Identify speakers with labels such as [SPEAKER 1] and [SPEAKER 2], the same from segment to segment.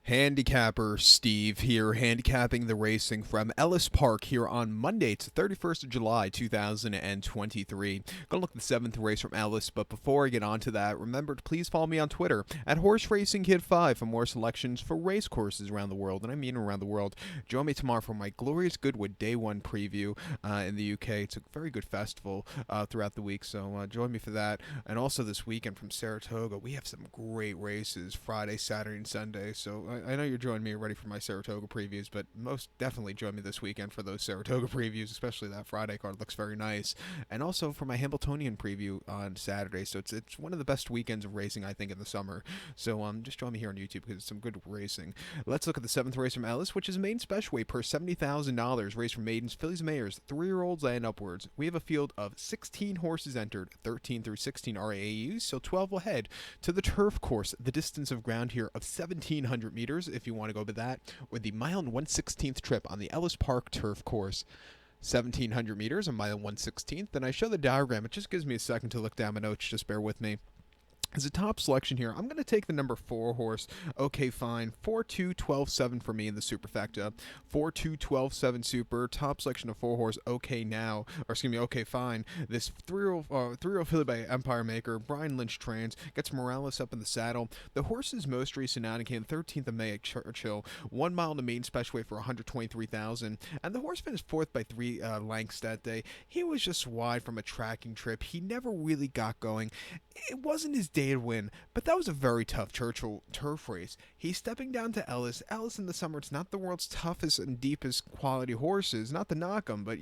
[SPEAKER 1] Handicapper Steve here, handicapping the racing from Ellis Park here on Monday. It's the 31st of July, 2023. Gonna look at the seventh race from Ellis, but before I get on to that, remember to please follow me on Twitter at Horse Racing Kid 5 for more selections for race courses around the world, and I mean around the world. Join me tomorrow for my Glorious Goodwood Day 1 preview in the UK. It's a very good festival throughout the week, so join me for that. And also this weekend from Saratoga, we have some great races Friday, Saturday, and Sunday, so I know you're joining me already for my Saratoga previews, but most definitely join me this weekend for those Saratoga previews, especially that Friday card looks very nice. And also for my Hambletonian preview on Saturday. So it's one of the best weekends of racing, I think, in the summer. So just join me here on YouTube because it's some good racing. Let's look at the seventh race from Ellis, which is main special weight per $70,000. Race from maidens, fillies, mares, 3-year-olds, and upwards. We have a field of 16 horses entered, 13 through 16 are AAUs, so 12 will head to the turf course. The distance of ground here of 1,700 meters, if you want to go with that, or the mile and 1/16th trip on the Ellis Park turf course. 1,700 meters, a mile and 1/16th. Then I show the diagram. It just gives me a second to look down my notes. Just bear with me. As a top selection here, I'm going to take the number 4 horse, Okay Fine, 4-2-12-7 for me in the superfecta. 4-2-12-7 super, top selection of 4 horse, Okay Now, or excuse me, Okay Fine. This 3-year-old filly by Empire Maker, Brian Lynch trains, gets Morales up in the saddle. The horse's most recent outing came 13th of May at Churchill, 1 mile in the main special weight for 123,000, and the horse finished 4th by 3 lengths that day. He was just wide from a tracking trip. He never really got going. It wasn't his day to win, but that was a very tough Churchill turf race. He's stepping down to Ellis. Ellis in the summer, it's not the world's toughest and deepest quality horses, not to knock him, but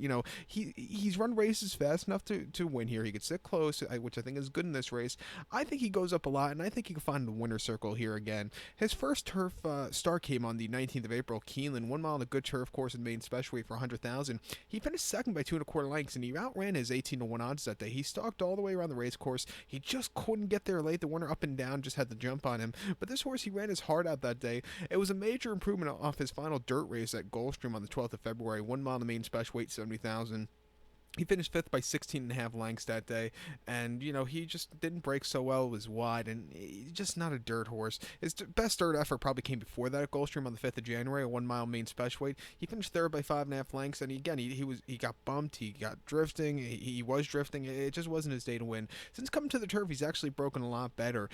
[SPEAKER 1] he's run races fast enough to win here. He could sit close, which I think is good in this race. I think he goes up a lot, and I think he can find the winner's circle here again. His first turf start came on the 19th of April. Keeneland, 1 mile on a good turf course in main special weight for 100,000. He finished second by 2 1/4 lengths, and he outran his 18-1 odds that day. He stalked all the way around the race course. He just couldn't get there late. The winner up and down just had the jump on him. But this horse, he ran his heart out that day. It was a major improvement off his final dirt race at Gulfstream on the 12th of February. 1 mile in the main special weight, 70,000. He finished 5th by 16.5 lengths that day, and he just didn't break so well. It was wide, and he's just not a dirt horse. His best dirt effort probably came before that at Gulfstream on the 5th of January, a 1 mile main special weight. He finished 3rd by 5.5 lengths, and again he got bumped, he got drifting, he was drifting. It just wasn't his day to win. Since coming to the turf, he's actually broken a lot better.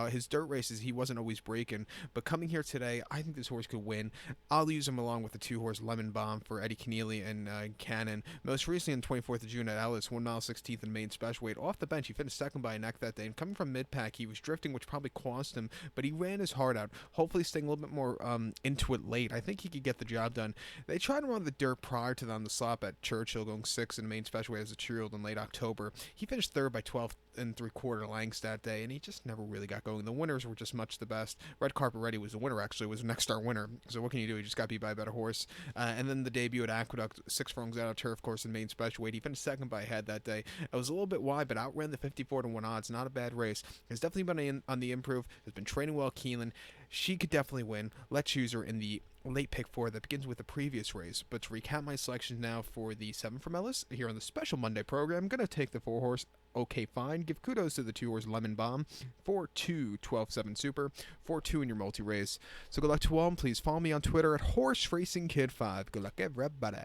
[SPEAKER 1] His dirt races, he wasn't always breaking, but coming here today, I think this horse could win. I'll use him along with the 2 horse Lemon Bomb for Eddie Keneally and Cannon. Most recently on the 24th of June at Ellis, 1 mile 16th in main special weight. Off the bench, he finished second by a neck that day, and coming from mid-pack, he was drifting, which probably cost him, but he ran his heart out, hopefully staying a little bit more into it late. I think he could get the job done. They tried him on the dirt prior to that on the slop at Churchill, going 6th in main special weight as a 2-year-old in late October. He finished 3rd by 12 3/4 lengths that day, and he just never really got going. The winners were just much the best. Red Carpet Ready was the winner, actually, was the next star winner. So what can you do? He just got beat by a better horse. And then the debut at Aqueduct, 6 furlongs out of turf course in main special weight. He finished second by a head that day. It was a little bit wide, but outran the 54-1 odds. Not a bad race. He's definitely been on the improve. Has been training well. Keeneland, she could definitely win. Let's choose her in the late pick 4 that begins with the previous race. But to recap my selections now for the 7 from Ellis here on the special Monday program, I'm going to take the 4 horse Okay Fine. Give kudos to the 2 horse Lemon Bomb. 4-2-12-7 super. 4-2 in your multi race. So good luck to all, and please follow me on Twitter at Horse Racing Kid 5. Good luck, everybody.